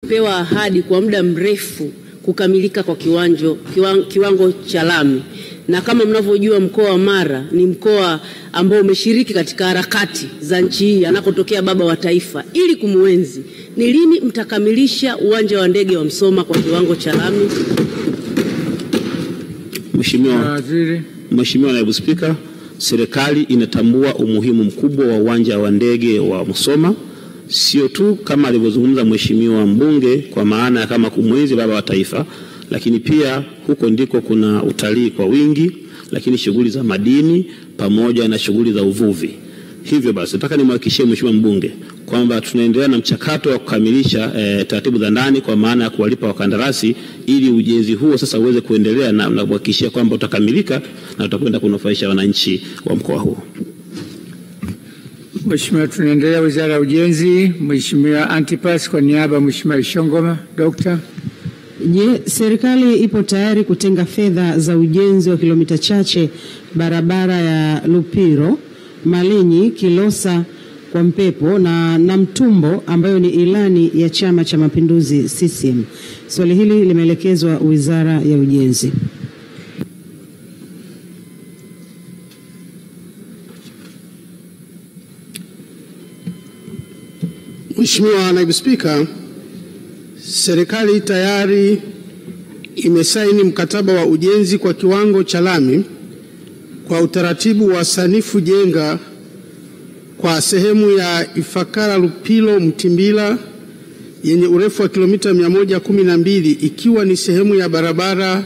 Pewa ahadi kwa muda mrefu kukamilika kwa kiwango cha lami, na kama mnavyojua mkoa wa Mara ni mkoa ambao umeshiriki katika harakati za nchi hii anakotokea baba wa taifa. Ili kumuenzi, ni lini mtakamilisha uwanja wa ndege wa Msoma kwa kiwango cha lami? Mheshimiwa Naibu Spika, serikali inatambua umuhimu mkubwa wa uwanja wa ndege wa Msoma, sio tu kama alivyozungumza mheshimiwa mbunge kwa maana kama kumwenzi baba wa taifa, lakini pia huko ndiko kuna utalii kwa wingi, lakini shughuli za madini pamoja na shughuli za uvuvi. Hivyo basi nataka nimhakikishie mheshimiwa mbunge kwamba tunaendelea na mchakato wa kukamilisha taratibu za ndani kwa maana ya kuwalipa wakandarasi ili ujenzi huo sasa uweze kuendelea, na kuhakikishia kwamba utakamilika na utakwenda kunufaisha wananchi wa mkoa huo. Mheshimiwa, tunaendelea Wizara ya Ujenzi. Mheshimiwa Antipas kwa niaba ya Mheshimiwa Ishongoma. Dr. Je, serikali ipo tayari kutenga fedha za ujenzi wa kilomita chache barabara ya Lupiro, Malinyi, Kilosa kwa Mpepo na Namtumbo ambayo ni ilani ya Chama cha Mapinduzi CCM? Swali hili limeelekezwa Wizara ya Ujenzi. Mheshimiwa Naibu Spika, serikali tayari imesaini mkataba wa ujenzi kwa kiwango cha lami kwa utaratibu wa sanifu jenga kwa sehemu ya Ifakara Lupilo Mtimbila yenye urefu wa kilomita 112 ikiwa ni sehemu ya barabara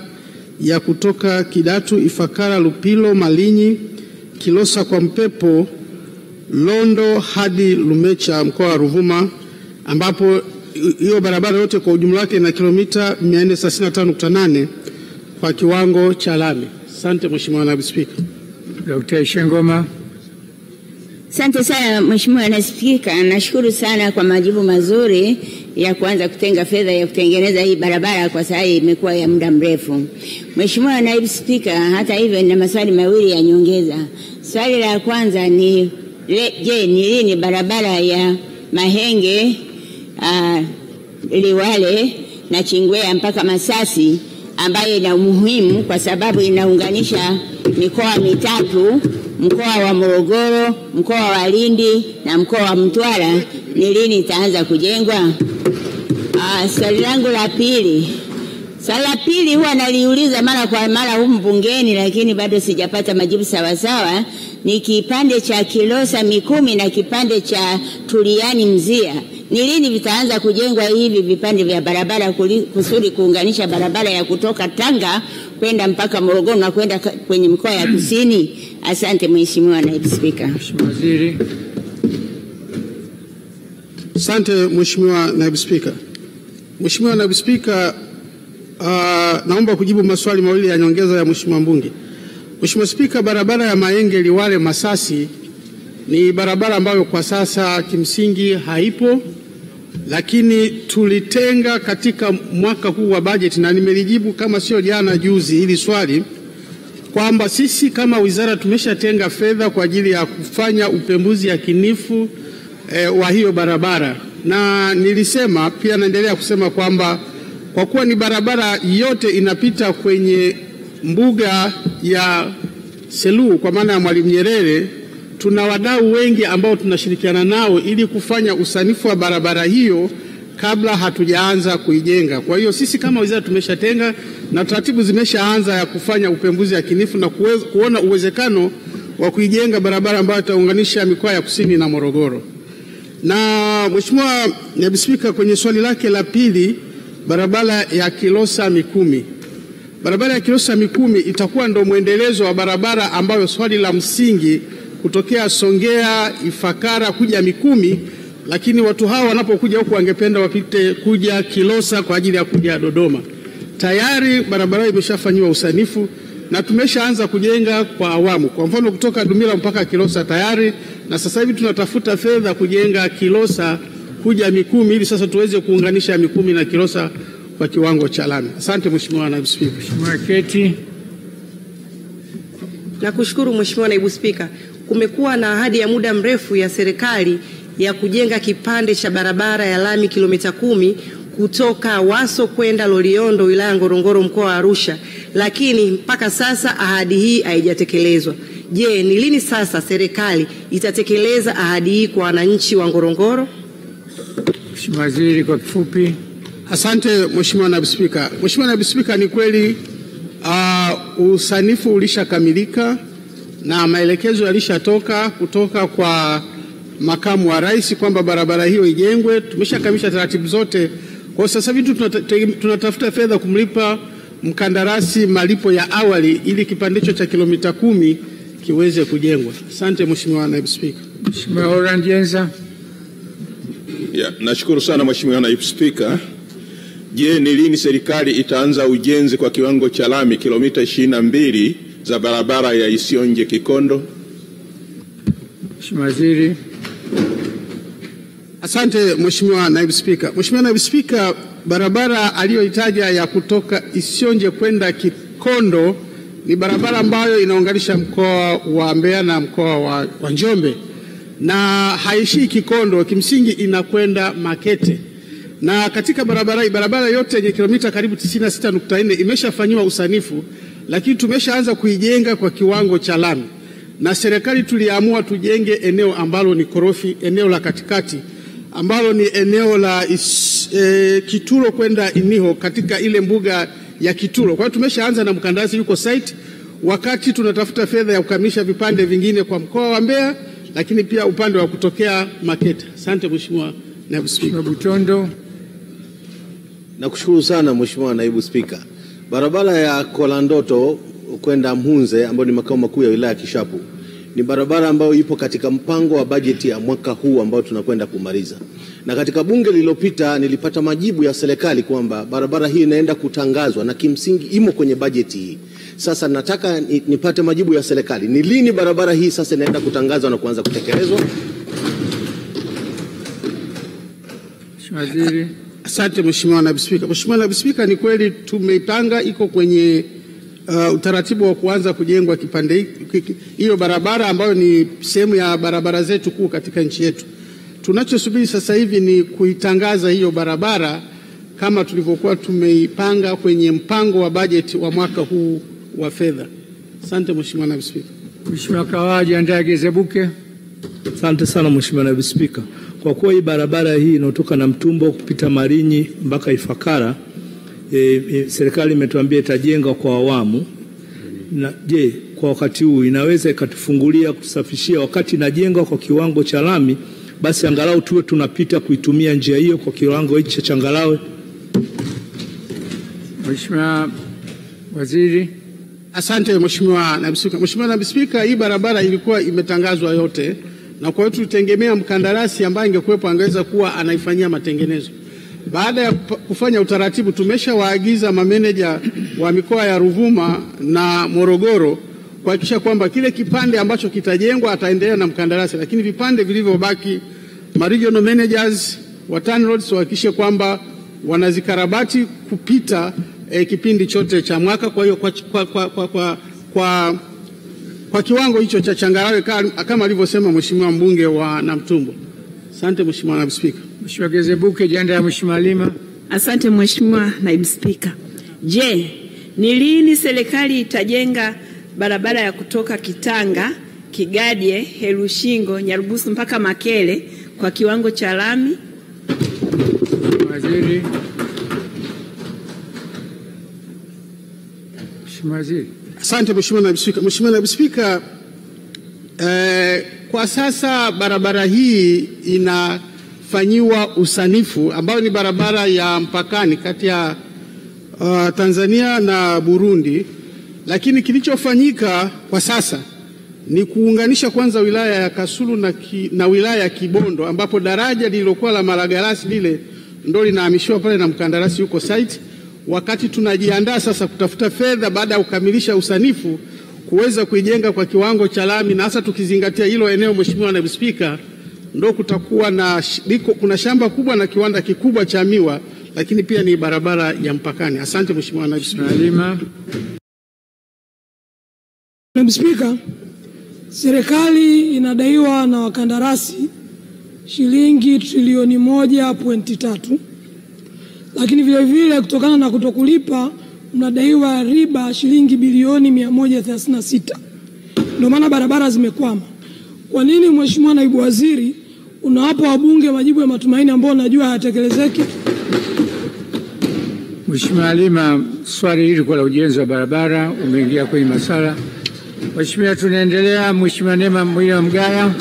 ya kutoka Kidatu Ifakara Lupilo Malinyi Kilosa kwa Mpepo Londo hadi Lumecha mkoa wa Ruvuma, ambapo hiyo barabara yote kwa ujumla wake ina kilomita 435.8 kwa kiwango cha lami. Asante Mheshimiwa Naibu Spika. Dr. Ishongoma. Asante sana Mheshimiwa Naibu Spika, nashukuru sana kwa majibu mazuri ya kuanza kutenga fedha ya kutengeneza hii barabara kwa sababu imekuwa ya muda mrefu. Mheshimiwa Naibu Spika, hata hivyo nina maswali mawili ya nyongeza. Swali la kwanza ni je, ni lini barabara ya Mahenge Liwale na Chingwea mpaka Masasi ambayo ina umuhimu kwa sababu inaunganisha mikoa mitatu, mkoa wa Morogoro, mkoa wa Lindi na mkoa wa Mtwara, ni lini itaanza kujengwa? Swali langu la pili. Swali la pili huwa naliuliza mara kwa mara humu bungeni lakini bado sijapata majibu sawa sawa. Ni kipande cha Kilosa Mikumi na kipande cha Tuliani Mzia. Ni lini vitaanza kujengwa hivi vipande vya barabara kusudi kuunganisha barabara ya kutoka Tanga kwenda mpaka Morogoro na kwenda kwenye mikoa ya kusini? Asante Mheshimiwa Naibu Spika. Mheshimiwa Waziri. Asante Mheshimiwa Naibu Spika. Mheshimiwa Naibu Spika, naomba kujibu maswali mawili ya nyongeza ya Mheshimiwa mbunge. Mheshimiwa Spika, barabara ya Mahenge Liwale Masasi ni barabara ambayo kwa sasa kimsingi haipo, lakini tulitenga katika mwaka huu wa bajeti, na nimelijibu kama sio jana juzi hili swali kwamba sisi kama wizara tumeshatenga fedha kwa ajili ya kufanya upembuzi yakinifu wa hiyo barabara, na nilisema pia naendelea kusema kwamba kwa kuwa ni barabara yote inapita kwenye mbuga ya Selous kwa maana ya Mwalimu Nyerere, tuna wadau wengi ambao tunashirikiana nao ili kufanya usanifu wa barabara hiyo kabla hatujaanza kuijenga. Kwa hiyo sisi kama wizara tumeshatenga na taratibu zimeshaanza ya kufanya upembuzi yakinifu na kuona uwezekano wa kuijenga barabara ambayo itaunganisha mikoa ya kusini na Morogoro. Na Mheshimiwa Naibu Spika, kwenye swali lake la pili, barabara ya Kilosa Mikumi. Barabara ya Kilosa Mikumi itakuwa ndo mwendelezo wa barabara ambayo swali la msingi kutokea Songea Ifakara kuja Mikumi, lakini watu hawa wanapokuja huku wangependa wapite kuja Kilosa kwa ajili ya kuja Dodoma. Tayari barabara imeshafanywa usanifu na tumeshaanza kujenga kwa awamu. Kwa mfano kutoka Dumila mpaka Kilosa tayari, na sasa hivi tunatafuta fedha kujenga Kilosa kuja Mikumi ili sasa tuweze kuunganisha Mikumi na Kilosa kwa kiwango cha lami. Asante Mheshimiwa Naibu Spika. Mheshimiwa Keti. Nakushukuru Mheshimiwa Naibu Spika. Kumekuwa na ahadi ya muda mrefu ya serikali ya kujenga kipande cha barabara ya lami kilomita 10 kutoka Waso kwenda Loliondo wilaya ya Ngorongoro mkoa wa Arusha, lakini mpaka sasa ahadi hii haijatekelezwa. Je, ni lini sasa serikali itatekeleza ahadi hii kwa wananchi wa Ngorongoro? Mheshimiwa Waziri, kwa kifupi. Asante Mheshimiwa Naibu Spika. Mheshimiwa Naibu Spika, ni kweli usanifu ulishakamilika na maelekezo yalishatoka kutoka kwa Makamu wa Rais kwamba barabara hiyo ijengwe. Tumeshakamilisha taratibu zote. Kwa sasa hivi tunatafuta fedha kumlipa mkandarasi malipo ya awali ili kipande hicho cha kilomita 10 kiweze kujengwa. Asante Mheshimiwa Naibu Spika. Mheshimiwa Oran Jenza. Nashukuru sana Mheshimiwa Naibu Spika. Je, ni lini serikali itaanza ujenzi kwa kiwango cha lami kilomita 22 za barabara ya Isionje Kikondo? Mheshimiwa Waziri. Asante Mheshimiwa Naibu Spika. Mheshimiwa Naibu Spika, barabara aliyoitaja ya kutoka Isionje kwenda Kikondo ni barabara ambayo inaunganisha mkoa wa Mbeya na mkoa wa Njombe, na haishii Kikondo, kimsingi inakwenda Makete. Na katika barabara yote yenye kilomita karibu 96.4 imeshafanywa usanifu, lakini tumeshaanza kuijenga kwa kiwango cha lami. Na serikali tuliamua tujenge eneo ambalo ni korofi, eneo la katikati ambalo ni eneo la Kitulo kwenda Iniho katika ile mbuga ya Kitulo. Kwa hiyo tumeshaanza na mkandarasi yuko site, wakati tunatafuta fedha ya kukamilisha vipande vingine kwa mkoa wa Mbeya, lakini pia upande wa kutokea Makete. Asante Mheshimiwa Naibu Spika. Butondo. Nakushukuru sana Mheshimiwa Naibu Spika. Barabara ya Kolandoto kwenda Mhunze ambayo ni makao makuu ya wilaya Kishapu ni barabara ambayo ipo katika mpango wa bajeti ya mwaka huu ambao tunakwenda kumaliza. Na katika bunge lililopita nilipata majibu ya serikali kwamba barabara hii inaenda kutangazwa na kimsingi imo kwenye bajeti hii. Sasa nataka nipate majibu ya serikali. Ni lini barabara hii sasa inaenda kutangazwa na kuanza kutekelezwa? Mheshimiwa Waziri. Asante Mheshimiwa Naibu Spika. Mheshimiwa Naibu Spika, ni kweli tumeipanga, iko kwenye utaratibu wa kuanza kujengwa kipande hiyo barabara ambayo ni sehemu ya barabara zetu kuu katika nchi yetu. Tunachosubiri sasa hivi ni kuitangaza hiyo barabara kama tulivyokuwa tumeipanga kwenye mpango wa bajeti wa mwaka huu wa fedha. Asante Mheshimiwa Naibu Spika. Mheshimiwa Kawaji Andage Zebuke. Asante sana Mheshimiwa Naibu Spika. Kwa kuwa hii barabara hii inayotoka na Mtumbo kupita Marinyi mpaka Ifakara, serikali imetuambia itajenga kwa awamu. Na je, kwa wakati huu inaweza ikatufungulia kutusafishia wakati inajenga kwa kiwango cha lami, basi angalau tuwe tunapita kuitumia njia hiyo kwa kiwango hicho cha changarawe? Mheshimiwa Waziri. Asante Mheshimiwa Naibu Spika. Mheshimiwa Naibu Spika, hii barabara ilikuwa imetangazwa yote, na kwa hiyo tulitegemea mkandarasi ambaye angekuwepo angeweza kuwa anaifanyia matengenezo. Baada ya kufanya utaratibu, tumeshawaagiza mameneja wa mikoa ya Ruvuma na Morogoro kuhakikisha kwamba kile kipande ambacho kitajengwa ataendelea na mkandarasi, lakini vipande vilivyobaki regional managers wa TANROADS wahakikishe kwamba wanazikarabati kupita kipindi chote cha mwaka. Kwa hiyo kwa kiwango hicho cha changarawe kama alivyosema Mheshimiwa mbunge wa Namtumbo. Asante Mheshimiwa Naibu Spika. Mheshimiwa Gezebuke, janda ya Mheshimiwa Lima. Asante Mheshimiwa Naibu Spika. Je, ni lini serikali itajenga barabara ya kutoka Kitanga, Kigadye, Helushingo, Nyarugusu mpaka Makele kwa kiwango cha lami? Waziri. Mheshimiwa Waziri. Asante Mheshimiwa Naibu Spika. Mheshimiwa Naibu Spika, kwa sasa barabara hii inafanyiwa usanifu ambayo ni barabara ya mpakani kati ya Tanzania na Burundi, lakini kilichofanyika kwa sasa ni kuunganisha kwanza wilaya ya Kasulu na wilaya ya Kibondo, ambapo daraja lililokuwa la Malagarasi lile ndio linahamishiwa pale na mkandarasi yuko site, wakati tunajiandaa sasa kutafuta fedha baada ya kukamilisha usanifu kuweza kuijenga kwa kiwango cha lami, na hasa tukizingatia hilo eneo Mheshimiwa Naibu Spika, ndio kutakuwa na kuna shamba kubwa na kiwanda kikubwa cha miwa, lakini pia ni barabara ya mpakani. Asante Mheshimiwa Naibu Spika. Naibu Spika, serikali inadaiwa na wakandarasi shilingi trilioni 1.3 lakini vile vile kutokana na kutokulipa mnadaiwa riba shilingi bilioni 136. Ndio maana barabara zimekwama. Kwa nini Mheshimiwa Naibu Waziri unawapa wabunge majibu ya matumaini ambayo najua hayatekelezeki? Mheshimiwa Halima, swali hili kwa la ujenzi wa barabara umeingia kwenye masala. Mheshimiwa, tunaendelea. Mheshimiwa Neema Mwila Mgaya.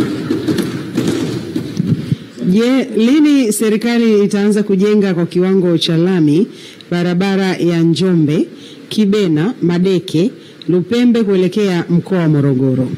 Je, lini serikali itaanza kujenga kwa kiwango cha lami barabara ya Njombe, Kibena, Madeke, Lupembe kuelekea mkoa wa Morogoro?